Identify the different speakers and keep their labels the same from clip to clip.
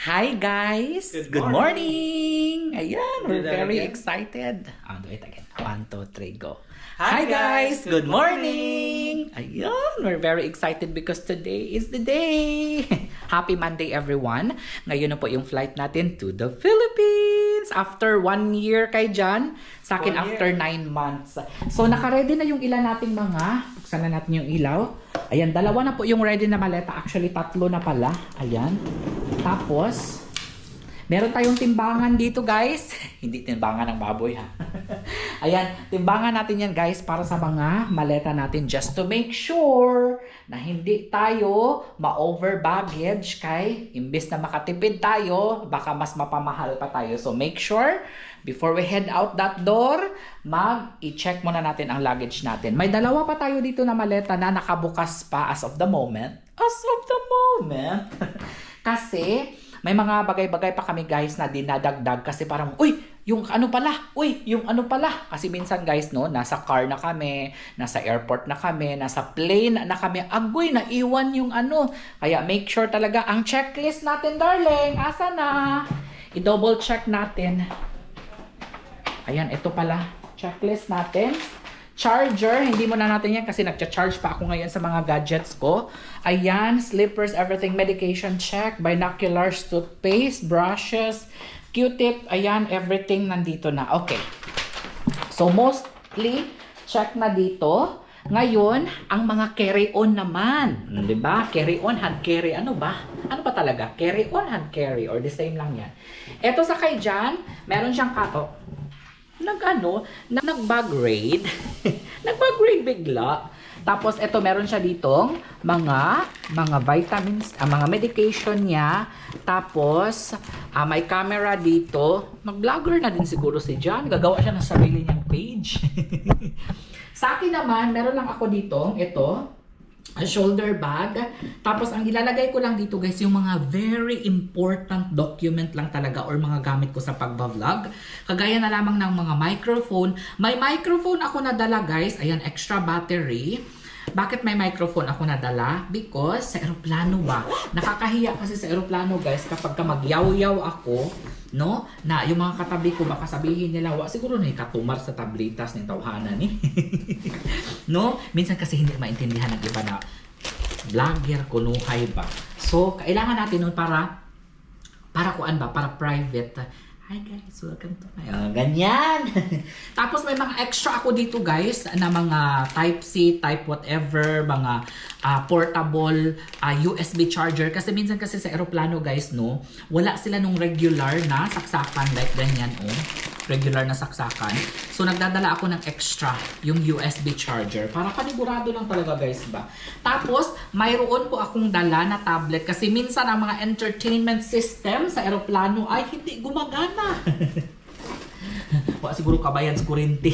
Speaker 1: Hi guys! Good morning! Ayan, we're very excited. Do it again. 1, 2, 3, go. Hi guys! Good morning! Ayan, we're very excited because today is the day. Happy Monday everyone. Ngayon na po yung flight natin to the Philippines. After 1 year kay Jan, sa akin after 9 months. So naka-ready na yung ilan nating mga. Buksan na natin yung ilaw. Ayan, dalawa na po yung ready na maleta. Actually, 3 na pala. Ayan. Tapos, meron tayong timbangan dito guys. Hindi timbangan ng baboy ha. Ayan, timbangan natin yan guys para sa mga maleta natin. Just to make sure na hindi tayo ma-over baggage kay imbes na makatipid tayo, baka mas mapamahal pa tayo. So make sure, before we head out that door, i-check muna natin ang luggage natin. May dalawa pa tayo dito na maleta na nakabukas pa as of the moment. As of the moment. Kasi, may mga bagay-bagay pa kami guys na dinadagdag kasi parang, uy, yung ano pala, uy, yung ano pala. Kasi minsan guys, no, nasa car na kami, nasa airport na kami, nasa plane na kami, agoy, naiwan yung ano. Kaya make sure talaga, ang checklist natin, darling, asa na? I-double check natin. Ayan, ito pala, checklist natin. Charger, hindi mo na natin yan kasi nagcha-charge pa ako ngayon sa mga gadgets ko. Ayan, slippers, everything, medication check, binoculars, toothpaste, brushes, Q-tip, ayan, everything nandito na. Okay. So, mostly, check na dito. Ngayon, ang mga carry-on naman. Diba? Carry-on, hand carry. Ano ba? Ano ba talaga? Carry-on, hand carry. Or the same lang yan. Ito sa kay Jan, meron siyang nag-bag raid. Nag-bag raid bigla. Tapos ito meron siya ditong mga vitamins, mga medication niya. Tapos may camera dito. Mag-vlogger na din siguro si Jan. Gagawa siya ng sarili niyang page. Sa akin naman, meron lang ako ditong ito. A shoulder bag. Tapos ang ilalagay ko lang dito guys yung mga very important document lang talaga or mga gamit ko sa pagba-vlog. Kagaya na lamang ng mga microphone. May microphone ako nadala guys. Ayan, extra battery. Bakit may microphone ako nadala? Because sa eroplano ba? Nakakahiya kasi sa eroplano guys kapag ka magyaw-yaw ako, no? Na yung mga katabi ko baka sabihin nila, wa siguro na ikatumar sa tablitas ng tawhanan eh. No? Minsan kasi hindi maintindihan ng iba na vlogger, kunuhay ba? So, kailangan natin nun para kuan ba? Para private. Hi guys, welcome to my... ganyan! Tapos may mga extra ako dito guys na mga Type-C, Type whatever, mga portable USB charger. Kasi minsan kasi sa aeroplano guys, no, wala sila nung regular na saksakan like ganyan, oh. Regular na saksakan. So nagdadala ako ng extra, yung USB charger. Para panigurado lang talaga guys ba. Tapos mayroon po akong dala na tablet kasi minsan ang mga entertainment system sa eroplano ay hindi gumagana. Wala siguro kabayan sa kuryente.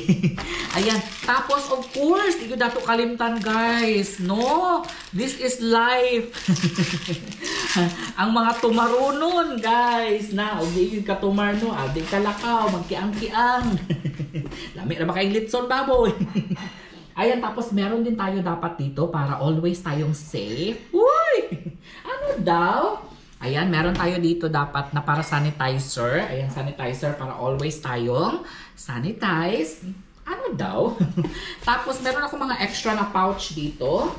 Speaker 1: Ayan. Tapos of course, hindi ko dato kalimtan guys. No, this is life. Ang mga tumarunon guys na hindi ka tumarno, di ka lakaw, magkiang-kiang. Lami na ba kayong litson baboy? Ayan, tapos meron din tayo dapat dito para always tayong safe. Uy! Ano daw? Ayan, meron tayo dito dapat na para sanitizer. Ayan, sanitizer para always tayong sanitize. Ano daw? Tapos meron ako mga extra na pouch dito.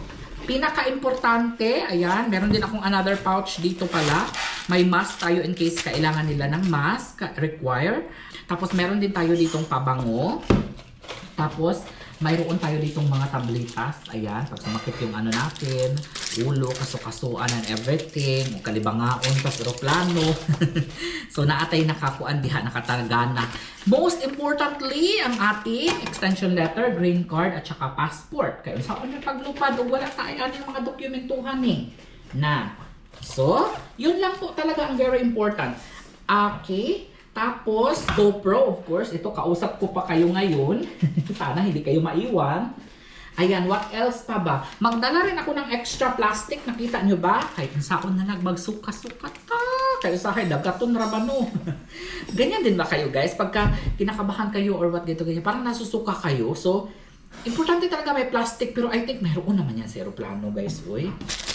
Speaker 1: Pinaka-importante, ayan, meron din akong another pouch dito pala. May mask tayo in case kailangan nila ng mask, require. Tapos meron din tayo ditong pabango. Tapos mayroon tayo ditong mga tablitas. Ayan, pag sumakit yung ano natin, ulo, kaso-kasuan and everything, kalibangaon, tas aeroplano. So naatay nakakuan diha, nakatargana. Most importantly, ang ating extension letter, green card, at saka passport. Kaya saan yung paglupad o wala tayo yung mga dokumentuhan eh. Na. So, yun lang po talaga ang very important. Okay. Tapos, GoPro, of course. Ito, kausap ko pa kayo ngayon. Sana hindi kayo maiwan. Ayan, what else pa ba? Magdala rin ako ng extra plastic. Nakita nyo ba? Kahit saan na nagmagsuka-sukat ka. Kaya sa akin, dagaton rabano. Ganyan din ba kayo guys? Pagka kinakabahan kayo or what dito, ganyan, parang nasusuka kayo. So, importante talaga may plastic. Pero I think mayroon naman yan sa aeroplano guys. Uy.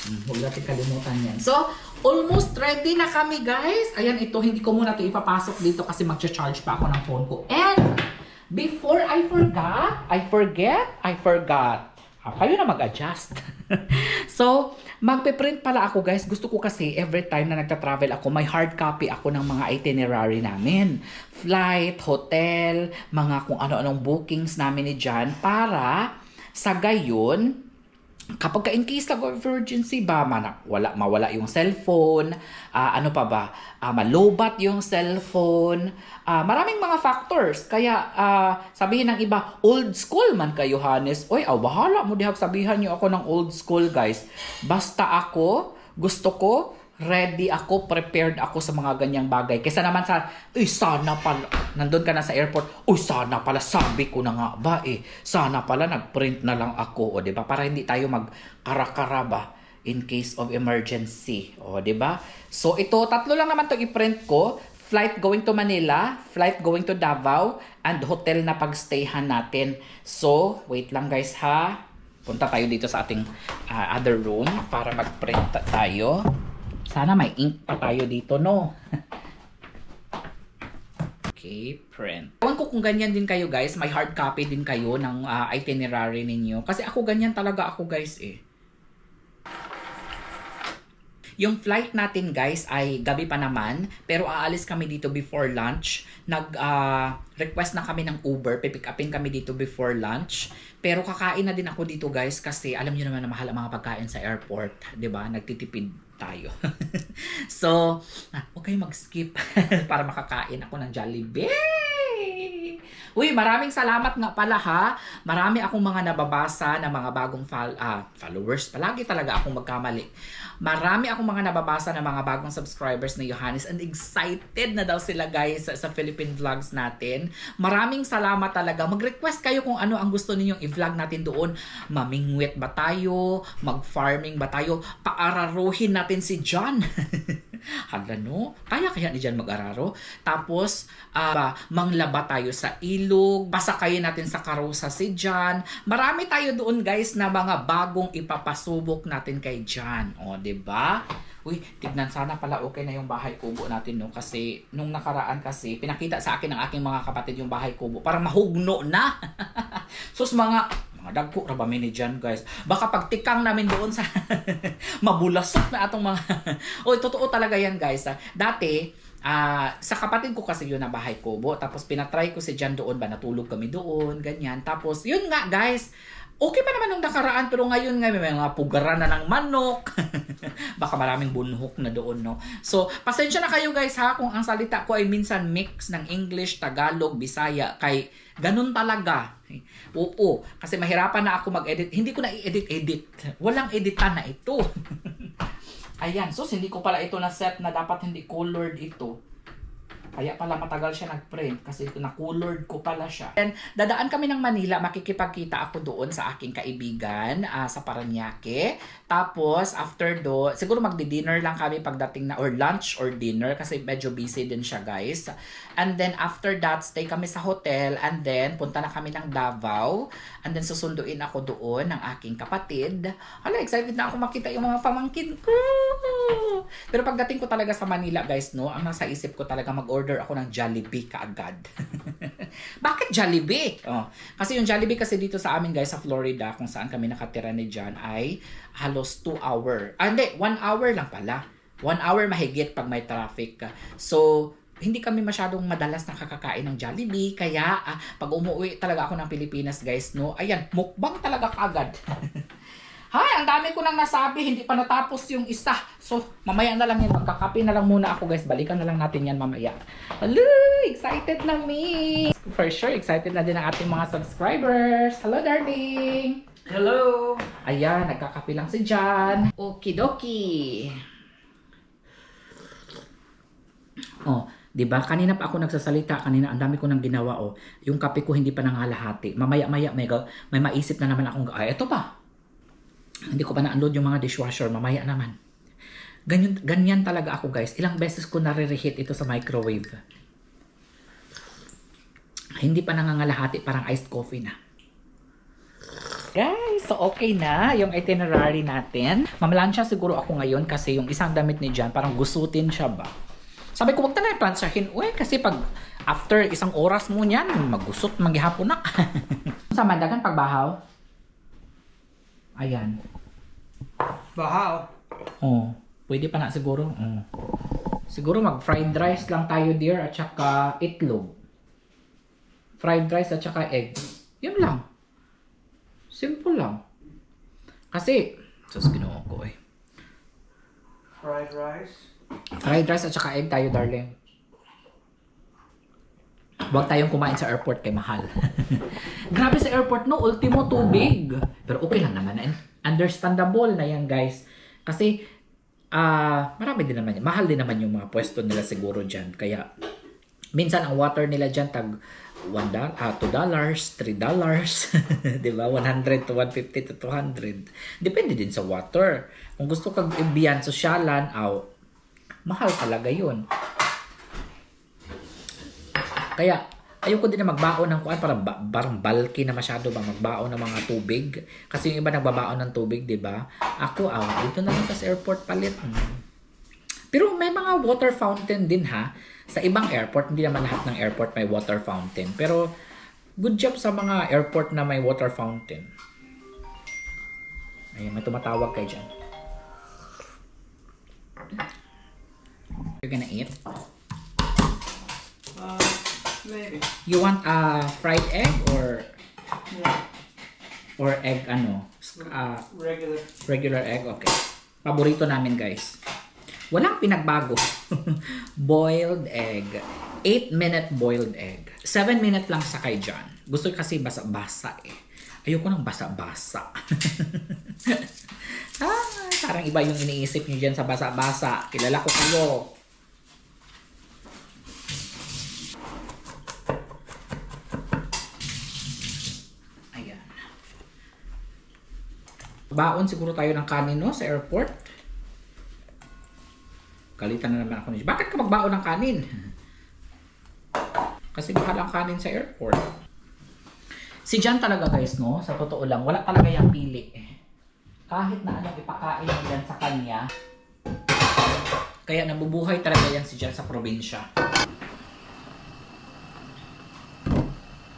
Speaker 1: Huwag natin kalimutan yan. So, almost ready na kami, guys. Ayan, ito, hindi ko muna ito ipapasok dito kasi mag-charge pa ako ng phone ko. And, before I forgot. Kayo na mag-adjust. So, magpe-print pala ako, guys. Gusto ko kasi every time na nagta-travel ako, may hard copy ako ng mga itinerary namin. Flight, hotel, mga kung ano-anong bookings namin ni John para sa gayon, kapag in case of emergency ba, mawala yung cellphone, ano pa ba, malobat yung cellphone, maraming mga factors. Kaya sabihin ng iba, old school man kayo, Hannes. Oy, bahala mo dihag sabihan niyo ako ng old school, guys. Basta ako, gusto ko, ready ako, prepared ako sa mga ganyang bagay. Kaysa naman sa, sana pala, nandun ka na sa airport, sana pala, sabi ko na nga ba sana pala nag-print na lang ako, diba? Para hindi tayo mag-karakara ba in case of emergency, diba? So, ito, 3 lang naman to i-print ko. Flight going to Manila, flight going to Davao, and hotel na pagstayhan natin. So, wait lang guys ha. Punta tayo dito sa ating other room para mag-print tayo. Sana may ink pa tayo dito, no? Okay, print. Ewan ko kung ganyan din kayo, guys. May hard copy din kayo ng itinerary ninyo. Kasi ako ganyan talaga ako, guys, Yung flight natin, guys, ay gabi pa naman. Pero aalis kami dito before lunch. Request na kami ng Uber. Pipick upin kami dito before lunch. Pero kakain na din ako dito, guys. Kasi alam niyo naman na mahal ang mga pagkain sa airport. 'Di ba? Nagtitipid tayo. So, huwag kayong mag-skip para makakain ako ng Jollibee. Uy, maraming salamat nga pala ha. Marami akong mga nababasa na mga bagong followers. Palagi talaga akong magkamali. Marami akong mga nababasa na mga bagong subscribers ni Johannes and excited na daw sila guys sa Philippine vlogs natin. Maraming salamat talaga. Mag-request kayo kung ano ang gusto ninyong i-vlog natin doon. Mamingwit ba tayo? Mag-farming ba tayo? Paararuhin natin si John. Hala no? Kaya ni John mag-araro? Tapos, manglaba tayo sa ilog. Pasakayin natin sa karosa si John. Marami tayo doon guys na mga bagong ipapasubok natin kay John. O, diba? Uy, tignan sana pala okay na yung bahay kubo natin no kasi nung nakaraan kasi pinakita sa akin ng aking mga kapatid yung bahay kubo para mahugno na. Sus mga dagko ra ba ni John guys. Baka pagtikang namin doon sa mabulasok na atong mga oy totoo talaga yan guys. Dati sa kapatid ko kasi yun na bahay kubo tapos pinatry ko si John doon ba natulog kami doon ganyan tapos yun nga guys. Okay pa naman nung nakaraan pero ngayon nga may mga pugaran na ng manok. Baka maraming bunhok na doon no. So pasensya na kayo guys ha kung ang salita ko ay minsan mix ng English, Tagalog, Bisaya kay ganun talaga. Oo, kasi mahirapan na ako mag-edit. Hindi ko na i-edit. Walang editan na ito. Ayan, so hindi ko pala ito na set na dapat hindi colored ito. Kaya pala matagal siya nag-print kasi na-colored ko pala siya. And dadaan kami ng Manila, makikipagkita ako doon sa aking kaibigan sa Parañaque. Tapos after do, siguro magdi-dinner lang kami pagdating na or lunch or dinner kasi medyo busy din siya guys. And then after that, stay kami sa hotel and then punta na kami ng Davao. And then susunduin ako doon ng aking kapatid. Hala, excited na ako makita yung mga pamangkin ko. Pero pagdating ko talaga sa Manila guys, no, ang nasa isip ko talaga mag-order ako ng Jollibee kaagad. Bakit Jollibee? Kasi yung Jollibee kasi dito sa amin guys sa Florida kung saan kami nakatira ni John ay halos 2 hour. Hindi, 1 hour lang pala. 1 hour mahigit pag may traffic. So, hindi kami masyadong madalas nakakakain ng Jollibee. Kaya, pag umuwi talaga ako ng Pilipinas guys, no, ayan, mukbang talaga kaagad. Hay, ang dami ko nang nasabi, hindi pa natapos yung isa. So, mamaya na lang yan. Magkakape na lang muna ako guys. Balikan na lang natin yan mamaya. Hello! Excited na me! For sure, excited na din ang ating mga subscribers. Hello, darling!
Speaker 2: Hello!
Speaker 1: Ayan, nagkakape lang si John. Okidoki! Oh, 'di ba? Kanina pa ako nagsasalita, kanina ang dami ko nang ginawa Yung kape ko hindi pa nangalahati. Mamaya-maya may maisip na naman akong ito pa. Hindi ko pa na-unload yung mga dishwasher, mamaya naman. Ganyan talaga ako guys. Ilang beses ko nare-reheat ito sa microwave. Hindi pa nangangalahati, parang iced coffee na. Guys, So, okay na yung itinerary natin. Mamalansya siguro ako ngayon kasi yung isang damit ni Jan, parang gusutin siya ba? Sabi ko, wag na plansyahin. Uy, kasi pag after isang oras mo niyan, magusot, maghihapon na. Sa mandagan pagbahaw? Ayan.
Speaker 2: Bahaw.
Speaker 1: Oh, pwede pa na siguro. Oh. Siguro mag-fried rice lang tayo, dear, at saka itlog. Fried rice at saka egg. Yun lang. Simple lang. Kasi, sus, ginawa ko eh.
Speaker 2: Fried rice.
Speaker 1: Fried rice at saka egg tayo, darling. Huwag tayong kumain sa airport kay mahal. Grabe sa airport, no? Ultimo, tubig. Pero okay lang naman. Understandable na yan, guys. Kasi, marami din naman yan. Mahal din naman yung mga pwesto nila siguro dyan. Kaya, minsan ang water nila dyan, tag $2, $3, diba? 100 to 150 to 200. Depende din sa water. Kung gusto kang ibiyan, sosyalan, mahal talaga yun. Kaya, ayoko din na magbaon ng kuan, parang bulky na masyado ba magbaon ng mga tubig. Kasi yung iba nagbabaon ng tubig, diba? Ako, dito na lang sa airport palit. Pero may mga water fountain din ha. Sa ibang airport, hindi naman lahat ng airport may water fountain. Pero, good job sa mga airport na may water fountain. Ayun, may tumatawag kayo dyan. You're gonna eat?
Speaker 2: Maybe.
Speaker 1: You want a fried egg or
Speaker 2: Yeah.
Speaker 1: or egg
Speaker 2: Regular.
Speaker 1: regular egg? Okay. Paborito namin, guys. Walang pinagbago. Boiled egg. 8-minute boiled egg. 7 minutes lang sa kay John. Gusto kasi basa-basa eh. Ayoko ng basa-basa. Parang iba yung iniisip niyo dyan sa basa-basa. Kilala ko kayo. Ayan. Baon siguro tayo ng kanin, no, sa airport. Kalitan na naman ako niya. Bakit ka magbaon ng kanin? Kasi mahal ang kanin sa airport. Si Jan talaga, guys, no? Sa totoo lang, wala talaga yung pili. Kahit na anong ipakain mo yan sa kanya, kaya nabubuhay talaga yan si Jan sa probinsya.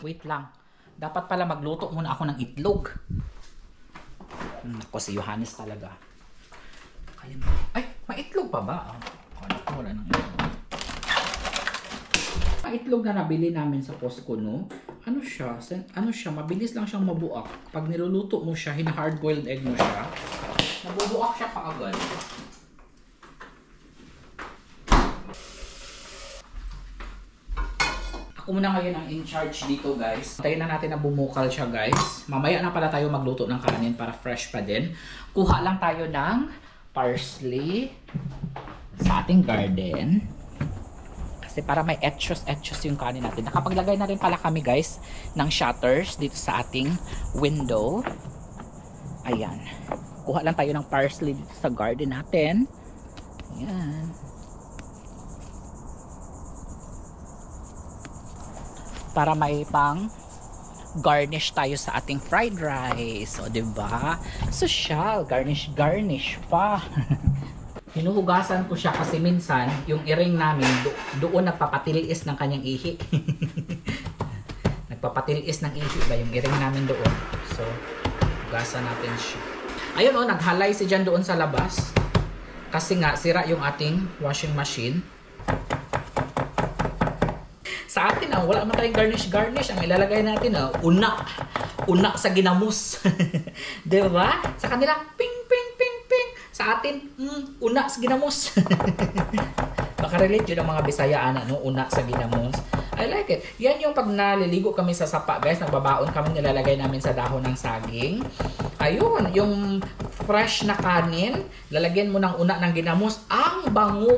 Speaker 1: Wait lang. Dapat pala magluto muna ako ng itlog. Ako si Johannes talaga. Ay, may itlog pa ba? Wala nang itlog. Ang itlog na nabili namin sa Costco, no? Ano siya? Mabilis lang siyang mabuak. Pag niluluto mo siya, hard-boiled egg mo siya, nabubuak siya kaagad. Ako muna ngayon ang in-charge dito, guys. Tayo na natin na bumukal siya, guys. Mamaya na pala tayo magluto ng kanin para fresh pa din. Kuha lang tayo ng parsley sa ating garden kasi para may etchos yung kanin natin. Nakapaglagay na rin pala kami, guys, ng shutters dito sa ating window. Ayan, kuha lang tayo ng parsley dito sa garden natin. Ayan, para may pang garnish tayo sa ating fried rice. O, diba? Social. Garnish pa. Hinuhugasan ko siya kasi minsan, yung iring namin, doon nagpapatiliis ng kanyang ihi. Nagpapatiliis ng ihi ba yung iring namin doon. So, hugasan natin siya. Ayun, naghalay si Jan doon sa labas. Kasi nga, sira yung ating washing machine. Sa atin, wala naman tayong garnish. Ang ilalagay natin, una sa ginamos. Diba? Sa kanila, ping. Sa atin, una sa ginamos. Baka relate yun ang mga Bisayaan, una sa ginamos. I like it. Yan yung pag naliligo kami sa sapa, guys, nagbabaon kami, nilalagay namin sa dahon ng saging. Ayun, yung fresh na kanin, lalagyan mo ng una ng ginamos. Ang bango.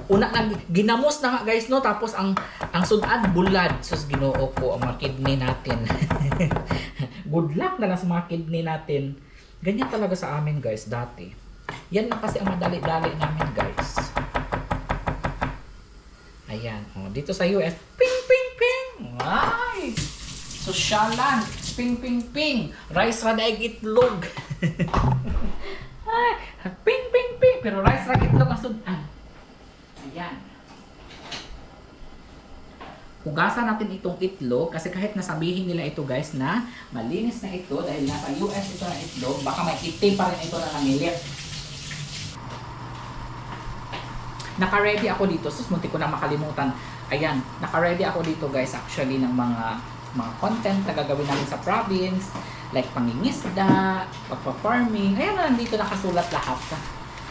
Speaker 1: Una ng ginamos na nga, guys, no? Tapos ang sudan, bulad. Sus, Ginoo ko, ang mga kidney natin. Good luck na lang sa mga kidney natin. Ganyan talaga sa amin, guys, dati. Yan na kasi ang madali-dali namin, guys. Ayan. Dito sa US, ping. Ay! Sosyalan. Ping, ping, ping. Rice ra daig itlog. Ay, ping, ping, ping. Pero rice ra itlog ang sudan. Ayan. Hugasan natin itong itlog kasi kahit nasabihin nila ito guys na malinis na ito dahil nasa US ito na itlog, baka may itim pa rin ito na namilit. Naka-ready ako dito. Sus, munti ko na makalimutan. Ayan, naka-ready ako dito guys actually ng mga content na gagawin namin sa province. Like pangingisda, pagpa-farming. Ayan na, nandito nakasulat lahat.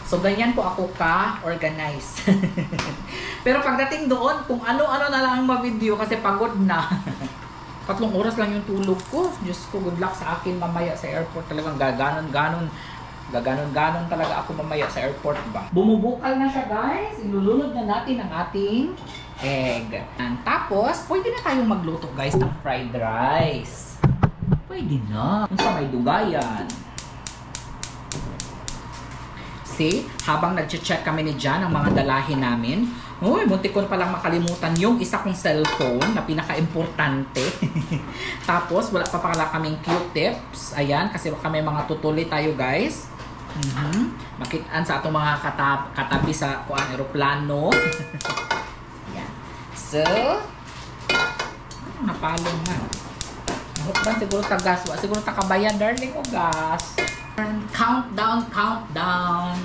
Speaker 1: So, ganyan po ako ka-organize. Pero pagdating doon, kung ano-ano na lang ang ma-video kasi pagod na. 3 oras lang yung tulog ko. Diyos ko, good luck sa akin mamaya sa airport. Talagang gaganon-ganon talaga ako mamaya sa airport ba. Bumubukal na siya guys. Ilulunod na natin ang ating egg. And tapos, pwede na tayong magluto guys ng fried rice. Pwede na. Kung sa may dugayan. See, habang nag-check kami ni Jan ang mga dalahin namin, uy, muntik ko na palang makalimutan yung isa kong cellphone na pinaka-importante. Tapos, wala pa pala kaming Q-tips. Ayan, kasi kami mga tutuli tayo guys. Makitaan sa atong mga katabi sa aeroplano. Ayan. So, napalong na. Mahukban siguro tagas. Siguro takabayan, darling, o gas. Countdown, countdown.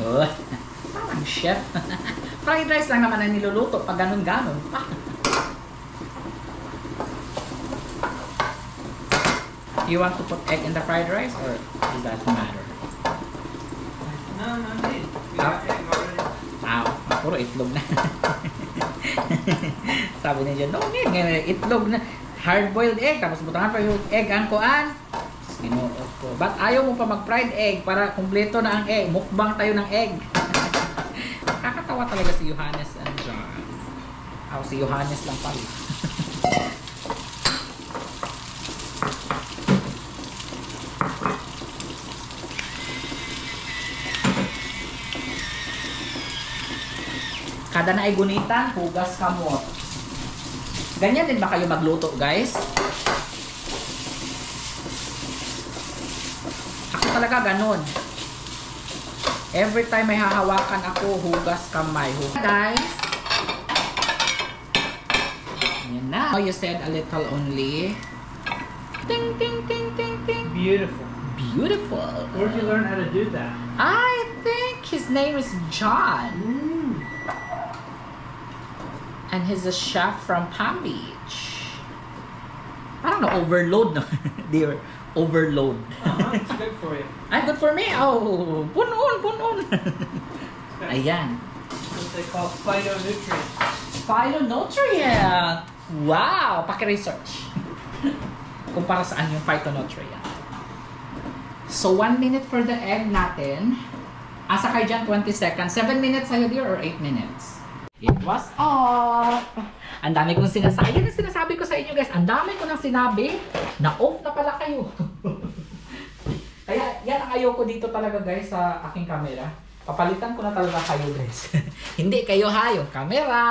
Speaker 1: Oh, parang chef. Fried rice lang naman ang niluluto pag ganun-ganon. You want to put egg in the fried rice or does that matter?
Speaker 2: No, need. We got egg already.
Speaker 1: Puro itlog na. Sabi niya, no need. Ngayon, itlog na. Hard-boiled egg. Tapos butangan pa yung egg ang kuan. Ba't ayaw mo pa mag-fried egg para kumpleto na ang egg? Mukbang tayo ng egg. Kakatawa talaga si Johannes and John. Si Johannes lang pala. Kada na ay gunitan, hugas kamot. Ganyan din ba kayo magluto, guys? Ako talaga ganun. Every time may hahawakan ako, hugas kamay. Guys, yan na. You said a little only. Ting, ting, ting, ting, ting.
Speaker 2: Beautiful.
Speaker 1: Beautiful.
Speaker 2: Where'd you learn how to do that?
Speaker 1: I think his name is John. And he's a chef from Palm Beach. Parang na-overload, no? They're overload.
Speaker 2: It's good for you.
Speaker 1: Ay, good for me. Oh, punon, punon. Ayan.
Speaker 2: What they call phytonutrients.
Speaker 1: Phytonutrient. Wow, paki-research. Kung para saan yung phytonutrient. So, 1 minute for the egg natin. Asa kay dyan, 20 seconds. 7 minutes sa'yo, dear, or 8 minutes? It was off. Ang dami kong sinasabi. Yan ang sinasabi ko sa inyo guys. Ang dami ko nang sinabi na off na pala kayo. Kaya yan ang ayoko dito talaga guys sa aking camera. Papalitan ko na talaga kayo guys. Hindi kayo ha, yung camera.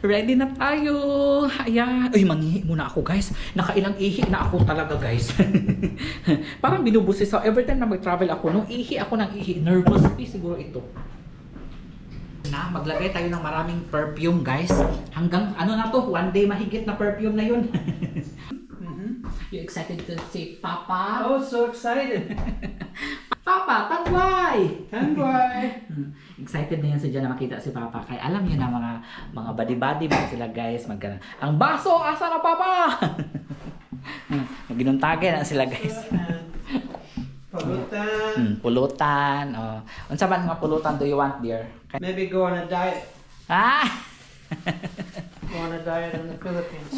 Speaker 1: Ready na tayo. Ayan. Uy, mangihi muna ako guys. Nakailang ihi na ako talaga guys. Parang binubusis ako. Every time na mag-travel ako, nung ihi ako ng ihi, nervous siguro ito. Na, maglagay tayo ng maraming perfume guys. Hanggang ano na to, 1 day mahigit na perfume na yun. You excited to see Papa?
Speaker 2: Oh, so excited.
Speaker 1: Papa, tanway!
Speaker 2: Tanway!
Speaker 1: Excited na yan si Jan na makita si Papa. Kaya alam niyo na mga body-body ba sila guys. Ang baso! Asa na Papa? Ginuntagin na sila guys.
Speaker 2: Pulutan.
Speaker 1: Pulutan. Oh. Unsa man nga pulutan do you want, dear?
Speaker 2: Maybe go on a diet.
Speaker 1: Ah!
Speaker 2: Go on a diet in the Philippines.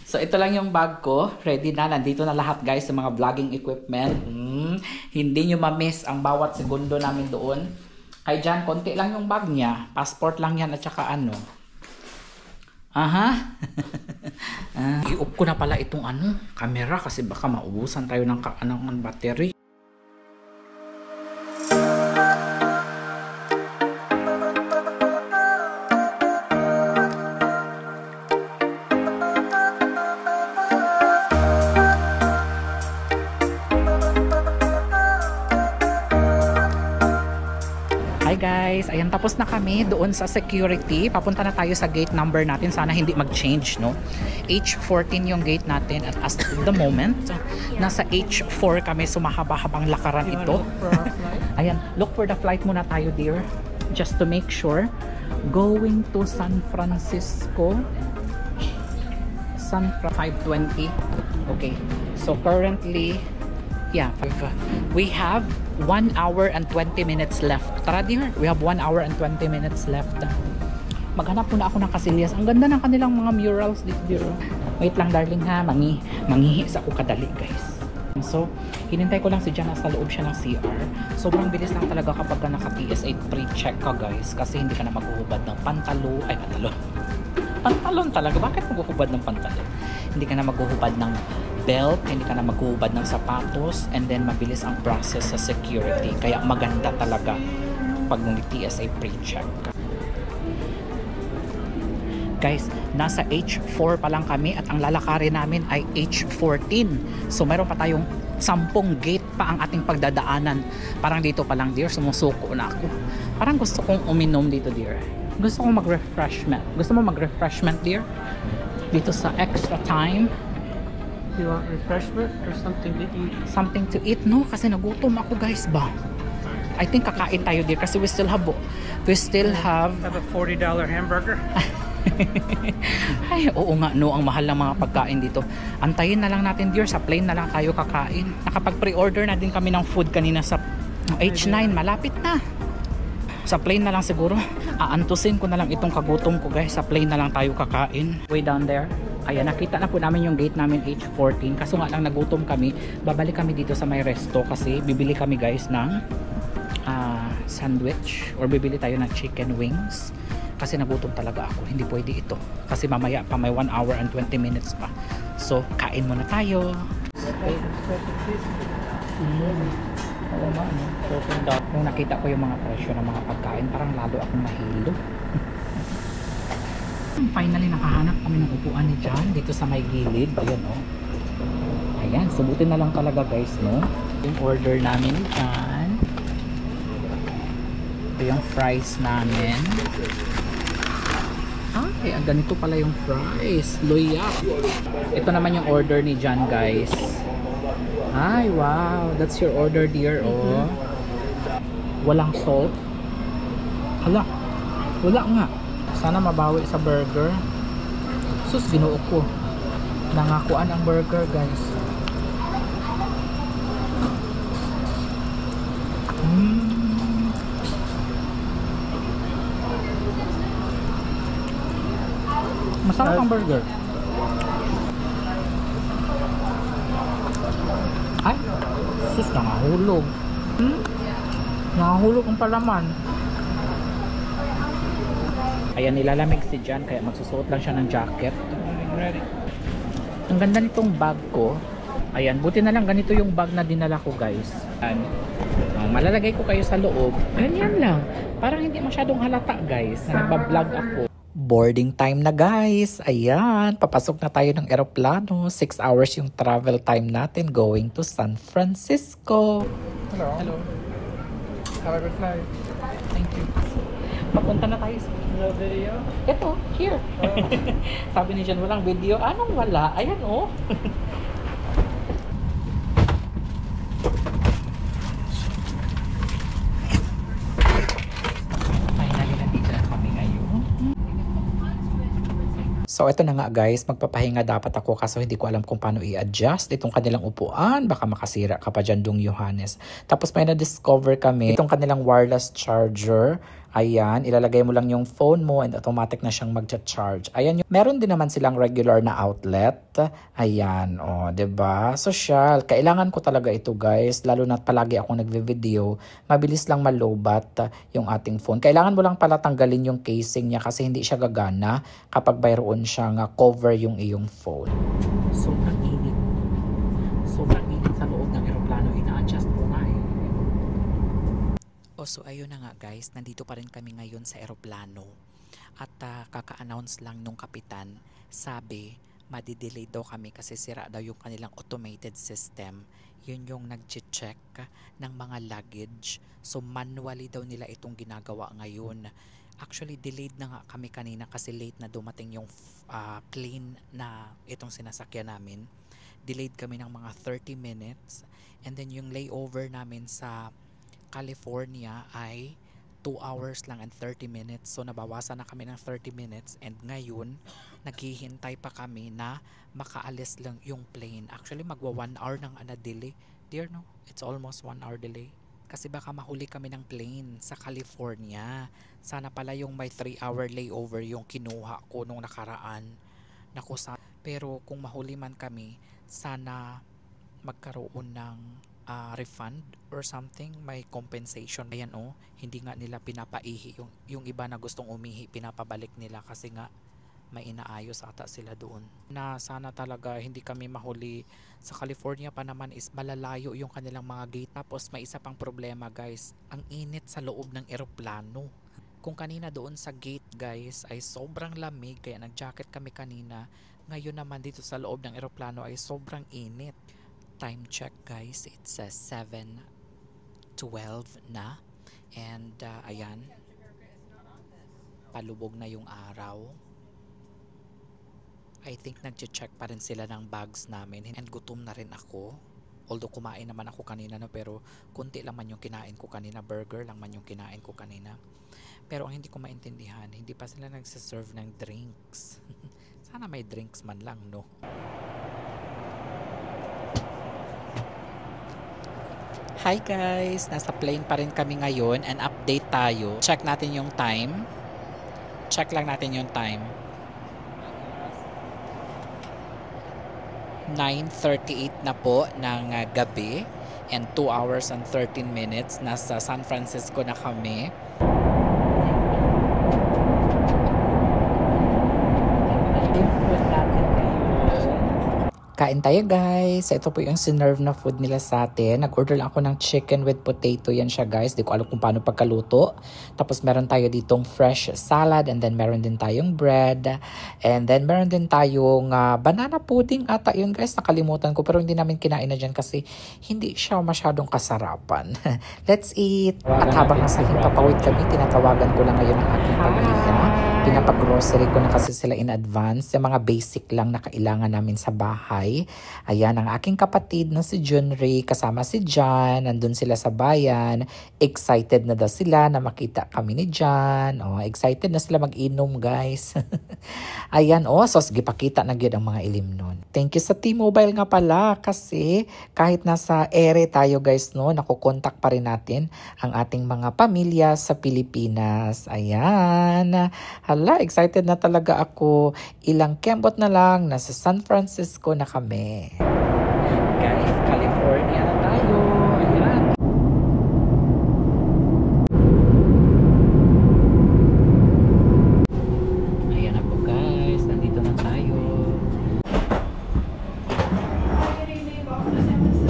Speaker 1: So ito lang yung bag ko. Ready na. Nandito na lahat guys sa mga vlogging equipment. Hindi nyo ma-miss ang bawat segundo namin doon. Kay Jan, konti lang yung bag niya. Passport lang yan at saka ano. Aha. I-off ko na pala itong camera kasi baka maubusan tayo ng battery. Hi guys, ayan tapos na kami doon sa security. Papunta na tayo sa gate number natin. Sana hindi mag-change, no? H14 yung gate natin at as the moment, nasa H4 kami, sumahaba-habang lakaran ito. Ayan, look for the flight muna tayo, dear. Just to make sure. Going to San Francisco. 5:20. Okay. So currently, yeah, we have 1 hour and 20 minutes left. Tara dear, we have 1 hour and 20 minutes left. Maghanap muna ako ng kasilyas. Ang ganda ng kanilang mga murals dito, dear. Wait lang darling ha, mangihi sa ako kadali guys. So, hinintay ko lang si Jan, nasa loob siya ng CR. Sobrang bilis lang talaga kapag ka naka-TSA pre-check ka guys, kasi hindi ka na maghuhubad ng pantalon talaga. Bakit maghuhubad ng pantalon? Hindi ka na maghuhubad ng belt, hindi ka na maghuhubad ng sapatos, and then mabilis ang process sa security. Kaya maganda talaga pag nag-TSA pre-check. Guys, nasa H4 pa lang kami at ang lalakarin namin ay H14. So meron pa tayong 10 gate pa ang ating pagdadaanan. Parang dito pa lang, dear, sumusuko na ako. Parang gusto kong uminom dito, dear. Gusto kong mag-refreshment. Gusto mo mag-refreshment, dear? Dito sa extra time.
Speaker 2: You want refreshment or something to eat?
Speaker 1: Something to eat, no? Kasi nagutom ako, guys, ba? I think kakain tayo, dear, kasi we still have
Speaker 2: Have a $40 hamburger.
Speaker 1: Ay, oo nga, no, ang mahal ng mga pagkain dito. Antayin na lang natin, dear, sa plane na lang tayo kakain. Nakapag-pre-order na din kami ng food kanina sa H9, malapit na. Sa plane na lang siguro. Aantusin ko na lang itong kagutom ko, guys. Sa plane na lang tayo kakain. Way down there. Ayan, nakita na po namin yung gate namin H14. Kaso nga lang nagutom kami. Babalik kami dito sa may resto kasi bibili kami, guys, ng sandwich or bibili tayo ng chicken wings. Kasi nagutom talaga ako. Hindi pwede ito. Kasi mamaya pa may 1 hour and 20 minutes pa. So, kain muna tayo. Oo nga, no? Nung nakita ko yung mga presyo ng mga pagkain, parang lalo akong mahilo. Finally, nakahanap kami ng upuan ni John dito sa may gilid. Ayan, oh. Ayan, subutin na lang talaga, guys, no? Yung order namin ni John. Ito yung fries namin. Ay, ganito pala yung fries. Loya. Ito naman yung order ni John, guys. Ay, wow. That's your order, dear. Oh. Walang salt. Hala. Wala nga. Sana mabawi sa burger. Sus, ginuo ko. Nangakuan ang burger, guys. Masarap ang burger. Ay, sus, nangahulog. Nangahulog ang palaman. Ayan, nilalamig si John kaya magsusuot lang siya ng jacket. Ang ganda nitong bag ko. Ayan, buti na lang ganito yung bag na dinala ko, guys. Ayan. Malalagay ko kayo sa loob. Ganyan lang. Parang hindi masyadong halata, guys, na nagbablog ako. Boarding time na, guys. Ayan, papasok na tayo ng eroplano. 6 hours yung travel time natin going to San Francisco.
Speaker 2: Hello. Hello. Have a good flight.
Speaker 1: Thank you. Papunta na tayo sa
Speaker 2: No video?
Speaker 1: ito, here. Sabi ni Jan, walang video. Anong wala? Ayan, oh. So ito na nga guys, magpapahinga dapat ako kaso hindi ko alam kung paano i-adjust itong kanilang upuan. Baka makasira ka pa dyan, Dong Johannes. Tapos may na-discover kami itong kanilang wireless charger. Ayan, ilalagay mo lang yung phone mo and automatic na siyang magcha-charge. Ayan, meron din naman silang regular na outlet. Ayan, oh, 'di ba? Social. Kailangan ko talaga ito, guys. Lalo na palagi akong nagve-video. Mabilis lang malobat yung ating phone. Kailangan mo lang pala tanggalin yung casing niya kasi hindi siya gagana kapag mayroon siyang cover yung iyong phone. Sobrang init. Sobrang init sa loob ng eroplano. Ina-adjust ko nga eh. So ayun na nga guys, nandito pa rin kami ngayon sa eroplano at kaka-announce lang nung kapitan, sabi madidelay daw kami kasi sira daw yung kanilang automated system. Yun yung nag-check ng mga luggage, so manually daw nila itong ginagawa ngayon. Actually delayed na nga kami kanina kasi late na dumating yung plane na itong sinasakyan namin. Delayed kami ng mga 30 minutes and then yung layover namin sa California ay 2 hours lang and 30 minutes. So nabawasan na kami ng 30 minutes and ngayon naghihintay pa kami na makaalis lang yung plane. Actually magwa 1 hour ng delay. Dear no, it's almost 1 hour delay. Kasi baka mahuli kami ng plane sa California. Sana pala yung may 3-hour layover yung kinuha ko nung nakaraan. Pero kung mahuli man kami, sana magkaroon ng refund or something, may compensation. Ayan oh, hindi nga nila pinapaihi yung iba na gustong umihi, pinapabalik nila kasi nga may inaayos ata sila doon. Na sana talaga hindi kami mahuli. Sa California pa naman is malalayo yung kanilang mga gate. Tapos may isa pang problema guys, ang init sa loob ng eroplano. Kung kanina doon sa gate guys ay sobrang lamig kaya nag-jacket kami kanina, ngayon naman dito sa loob ng eroplano ay sobrang init. Time check guys, it's 7:12 na and ayan, palubog na yung araw. I think nag-check pa rin sila ng bags namin and gutom na rin ako, although kumain naman ako kanina no, pero kunti lang man yung kinain ko kanina, burger lang man yung kinain ko kanina. Pero ang hindi ko maintindihan, hindi pa sila nagsiserve ng drinks. Sana may drinks man lang no. Hi guys! Nasa plane pa rin kami ngayon and update tayo. Check natin yung time. Check lang natin yung time. 9:38 na po ng gabi and 2 hours and 13 minutes. Nasa San Francisco na kami. Kain tayo guys. Ito po yung sinerve na food nila sa atin. Nag-order lang ako ng chicken with potato. Yan siya guys. Di ko alam kung paano pagkaluto. Tapos meron tayo ditong fresh salad. And then meron din tayong bread. And then meron din tayong banana pudding ata yun guys. Nakalimutan ko. Pero hindi namin kinain na dyan kasi hindi siya masyadong kasarapan. Let's eat. At habang nasa himpapawid kami, tinatawagan ko lang ngayon ang aking pamilya. Pinapag-grocery ko na kasi sila in advance. Yung mga basic lang na kailangan namin sa bahay. Ayan, ang aking kapatid na si John Ray, kasama si John, nandun sila sa bayan. Excited na daw sila na makita kami ni John. Oh, excited na sila mag-inom, guys. Ayan, oh, so sige, pakita na gyud ang mga ilim nun. Thank you sa T-Mobile nga pala kasi kahit nasa ere tayo, guys, no, nakukontak pa rin natin ang ating mga pamilya sa Pilipinas. Ayan. Hala, excited na talaga ako. Ilang kembot na lang, nasa San Francisco na kami. Guys, California na tayo. Ayan. Ayan na po guys. Nandito na tayo.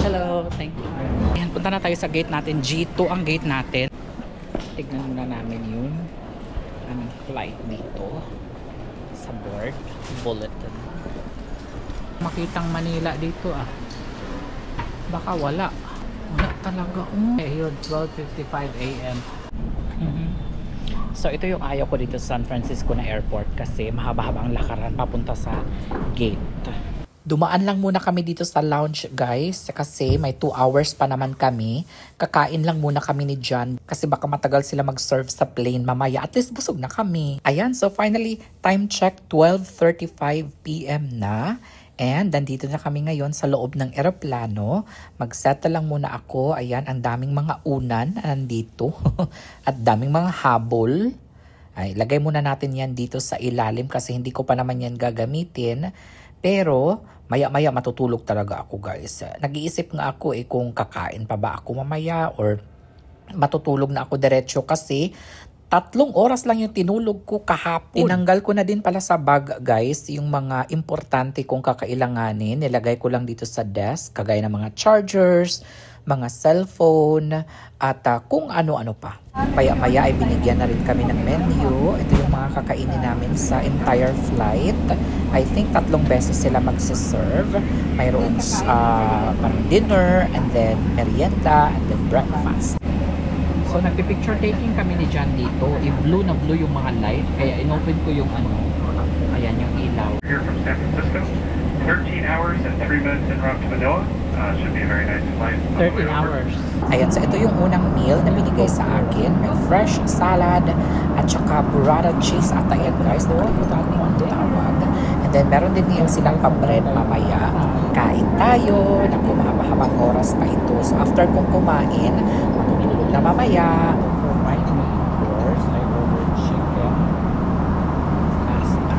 Speaker 1: Hello, thank you. Ayan, punta na tayo sa gate natin. G2 ang gate natin. Tignan muna namin yung aming flight dito sa board. Bulletin. Makitang Manila dito baka wala talaga here 12:55 AM. So ito yung ayaw ko dito sa San Francisco na airport kasi mahaba-haba ang lakaran papunta sa gate. Dumaan lang muna kami dito sa lounge guys kasi may 2 hours pa naman kami. Kakain lang muna kami ni John kasi baka matagal sila mag-serve sa plane mamaya. At least busog na kami. Ayan, so finally time check 12:35 PM na. And nandito na kami ngayon sa loob ng eroplano. Mag-settle lang muna ako. Ayan, ang daming mga unan nandito. At daming mga habol. Ay, lagay muna natin yan dito sa ilalim kasi hindi ko pa naman yan gagamitin. Pero maya-maya matutulog talaga ako guys. Nag-iisip nga ako kung kakain pa ba ako mamaya or matutulog na ako diretso kasi 3 oras lang yung tinulog ko kahapon. Tinanggal ko na din pala sa bag guys yung mga importante kong kakailanganin. Nilagay ko lang dito sa desk kagaya ng mga chargers, mga cellphone at kung ano-ano pa. Maya-maya ay binigyan na rin kami ng menu. Ito yung mga kakainin namin sa entire flight. I think 3 beses sila magsaserve. Mayroong dinner and then merienda and then breakfast. So nagpi-picture taking kami ni John dito. I-blue na blue yung mga light. Kaya inopen ko yung ayan yung ilaw.
Speaker 3: Here from San Francisco. 13 hours and 3 minutes en route to Manila. Should be a very nice flight.
Speaker 2: 13 hours.
Speaker 1: Ayan, so ito yung unang meal na binigay sa akin. May fresh salad at saka burrata cheese. At ayan guys, nakalimutan ko ang tawag. And then meron din ngayon silang pa-bread mamaya. Kain tayo. Naku, mahaba-habang oras pa ito. So after kong kumain, matutulog na mamaya. For my course, I ordered chicken pasta.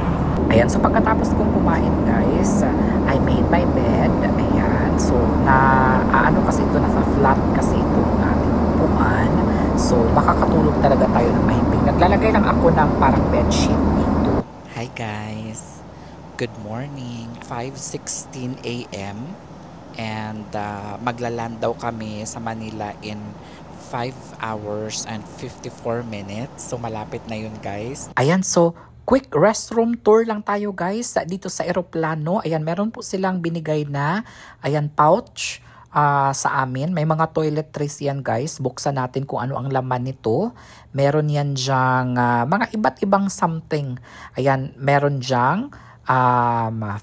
Speaker 1: Ayan, so pagkatapos kong kumain guys, I made my bed. Ayan, so ano kasi ito, nasa flat kasi itong ating upuan. So makakatulog talaga tayo ng mahimbing. Naglalagay lang ako ng parang bedsheet dito. Hi guys, good morning. 5:16 AM and maglaland daw kami sa Manila in 5 hours and 54 minutes. So malapit na yun guys. Ayan, so quick restroom tour lang tayo guys dito sa eroplano. Ayan, meron po silang binigay na pouch sa amin. May mga toiletries yan guys. Buksan natin kung ano ang laman nito. Meron yan dyang mga iba't ibang something. Ayan, meron dyang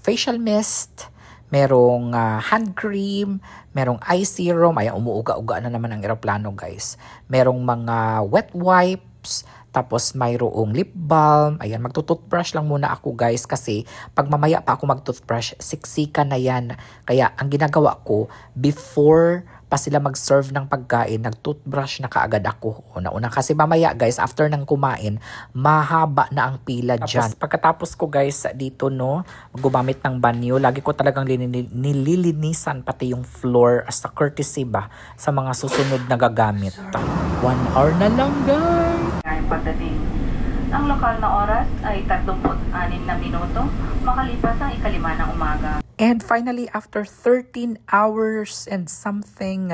Speaker 1: facial mist, merong hand cream, merong eye serum. Ayan, umuuga-uga na naman ang eroplano guys. Merong mga wet wipes, tapos mayroong lip balm. Ayan, magtutoothbrush lang muna ako guys kasi pag mamaya pa ako magtoothbrush, siksikan na yan. Kaya ang ginagawa ko, before pa sila mag-serve ng pagkain, nag-toothbrush na kaagad ako. Una-una kasi mamaya guys, after ng kumain, mahaba na ang pila dyan. Tapos pagkatapos ko guys dito gumamit ng banyo, lagi ko talagang nililinisan pati yung floor as a courtesy ba sa mga susunod na gagamit. 1 hour na lang guys.
Speaker 4: Pagdating ang lokal na oras ay 36 na minuto makalipas ang 5 ng umaga.
Speaker 1: And finally, after 13 hours and something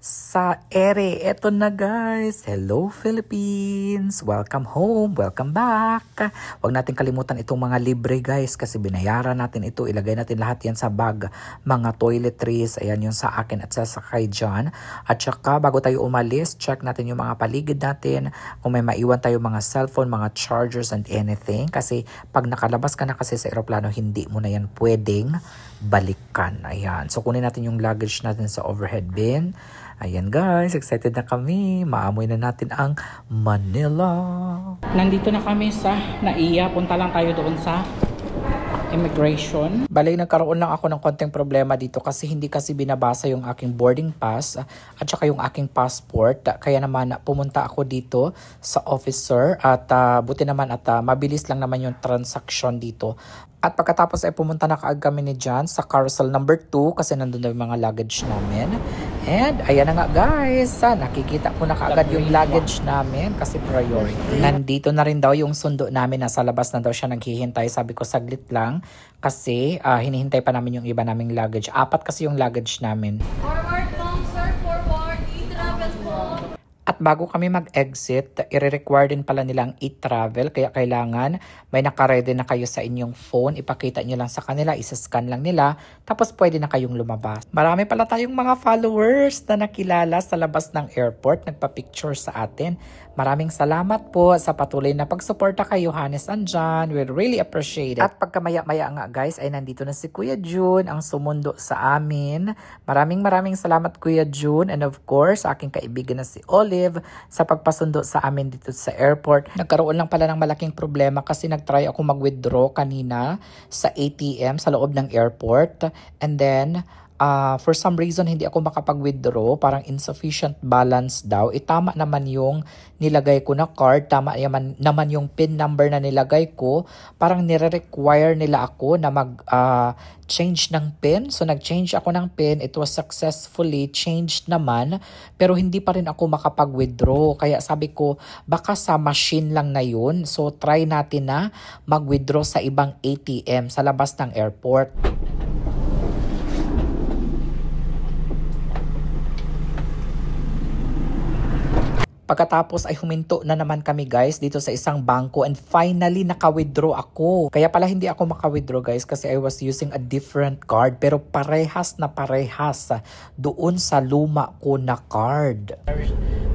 Speaker 1: sa ere, eto na guys. Hello Philippines! Welcome home! Welcome back! Huwag natin kalimutan itong mga libre guys kasi binayaran natin ito. Ilagay natin lahat yan sa bag. Mga toiletries, ayan yung sa akin at sa kay John. At saka bago tayo umalis, check natin yung mga paligid natin. Kung may maiwan tayo mga cellphone, mga chargers and anything. Kasi pag nakalabas ka na kasi sa aeroplano, hindi mo na yan pwedeng balikan. Ayan. So kunin natin yung luggage natin sa overhead bin. Ayan guys, excited na kami. Maamoy na natin ang Manila. Nandito na kami sa NAIA. Punta lang tayo doon sa immigration. Balay, nagkaroon lang ako ng konting problema dito kasi hindi kasi binabasa yung aking boarding pass at saka yung aking passport. Kaya naman pumunta ako dito sa officer at buti naman at mabilis lang naman yung transaction dito. At pagkatapos ay pumunta na kaagad kami ni John sa carousel number 2 kasi nandun na yung mga luggage namin. And ayan na nga guys, nakikita ko na kaagad yung luggage namin kasi priority. Nandito na rin daw yung sundo namin, nasa labas na daw siya naghihintay. Sabi ko saglit lang kasi hinihintay pa namin yung iba naming luggage. 4 kasi yung luggage namin.
Speaker 5: Forward long sir, forward. E-travel po.
Speaker 1: At bago kami mag-exit, i-require din pala nilang e-travel. Kaya kailangan may nakaredy na kayo sa inyong phone. Ipakita nyo lang sa kanila, isa-scan lang nila. Tapos pwede na kayong lumabas. Marami pala tayong mga followers na nakilala sa labas ng airport. Nagpa-picture sa atin. Maraming salamat po sa patuloy na pagsuporta kay Johannes and John. We really appreciate it. At pagkamaya-maya nga guys, ay nandito na si Kuya June, ang sumundo sa amin. Maraming salamat Kuya June. And of course, aking kaibigan na si Olive sa pagpasundo sa amin dito sa airport. Nagkaroon lang pala ng malaking problema kasi nagtry ako mag-withdraw kanina sa ATM sa loob ng airport. And then, for some reason, hindi ako makapag-withdraw. Parang insufficient balance daw. Tama naman yung nilagay ko na card. Tama naman yung PIN number na nilagay ko. Parang nire-require nila ako na mag-change ng PIN. So, nag-change ako ng PIN. It was successfully changed naman. Pero hindi pa rin ako makapag-withdraw. Kaya sabi ko, baka sa machine lang na yun. So, try natin na mag-withdraw sa ibang ATM sa labas ng airport. Pagkatapos ay huminto na naman kami guys dito sa isang bangko and finally naka-withdraw ako. Kaya pala hindi ako maka-withdraw guys kasi I was using a different card pero parehas na parehas doon sa luma ko na card.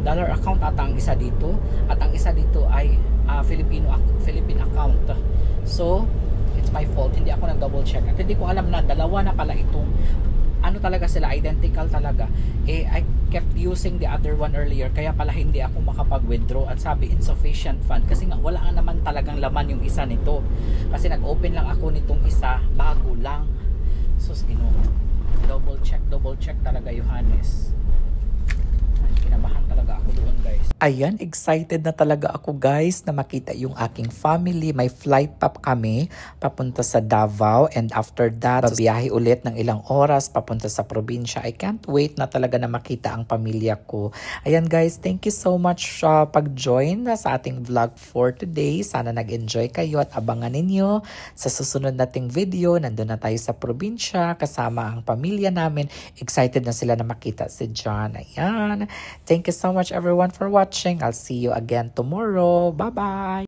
Speaker 1: Dollar account ata ang isa dito at ang isa dito ay Philippine account. So, it's my fault. Hindi ako nag-double check at hindi ko alam na dalawa na pala itong ano talaga sila, identical talaga. I kept using the other one earlier, kaya pala hindi ako makapag-withdraw at sabi insufficient fund kasi nga wala nga naman talagang laman yung isa nito. Kasi nag-open lang ako nitong isa, bago lang. Sus, double check talaga Johannes. Kinabahan talaga ako doon guys. Ayan, excited na talaga ako guys na makita yung aking family. May flight pa kami papunta sa Davao and after that, babiyahe ulit ng ilang oras papunta sa probinsya. I can't wait na talaga na makita ang pamilya ko. Ayan guys, thank you so much pag-join sa ating vlog for today. Sana nag-enjoy kayo at abangan ninyo sa susunod nating video. Nandun na tayo sa probinsya kasama ang pamilya namin. Excited na sila na makita si John. Ayan. Thank you so much everyone for watching. I'll see you again tomorrow. Bye-bye!